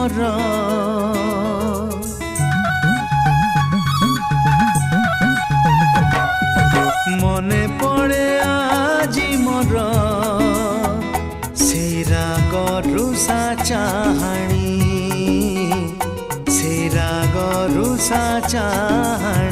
मोर मने पड़े आजी मोर से रुषा चाहाणी से रुषा चाहाणी।